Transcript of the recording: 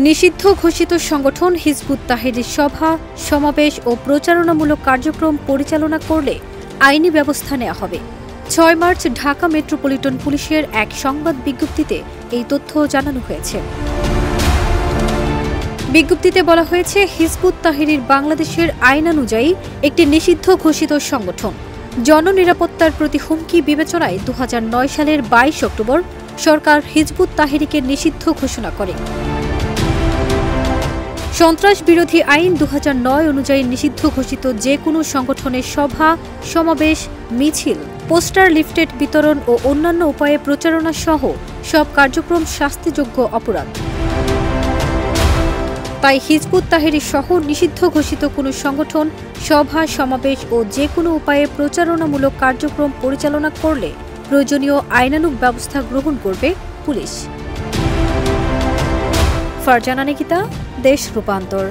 নিষিদ্ধ ঘোষিত সংগঠন হিজবুত তাহরির সভা, সমাবেশ ও প্রচারণামূলক কার্যক্রম পরিচালনা করলে আইনি ব্যবস্থা নেওয়া হবে। ৬ মার্চ ঢাকা মেট্রোপলিটন পুলিশের এক সংবাদ বিজ্ঞপ্তিতে এই তথ্য জানানো হয়েছে। বিজ্ঞপ্তিতে বলা হয়েছে, হিজবুত তাহরির বাংলাদেশের আইনানুযায়ী একটি নিষিদ্ধ ঘোষিত সংগঠন। জননিরাপত্তার প্রতি হুমকি বিবেচনায় ২০০৯ সালের ২২ অক্টোবর সরকার হিজবুত তাহরিকে নিষিদ্ধ ঘোষণা করে। সন্ত্রাস বিরোধী আইন ২০০৯ অনুযায়ী নিষিদ্ধ ঘোষিত যে কোনো সংগঠনের সভা, সমাবেশ, মিছিল, পোস্টার, লিফলেট বিতরণ ও অন্যান্য উপায়ে প্রচারণা সহ সব কার্যক্রম শাস্তিযোগ্য অপরাধ। তাই হিজবুত তাহরির সহ নিষিদ্ধ ঘোষিত কোনো সংগঠন সভা, সমাবেশ ও যে কোনো উপায়ে প্রচারণামূলক কার্যক্রম পরিচালনা করলে প্রয়োজনীয় আইনানুগ ব্যবস্থা গ্রহণ করবে পুলিশ। ফারজানা নিকিতা, দেশ রূপান্তর।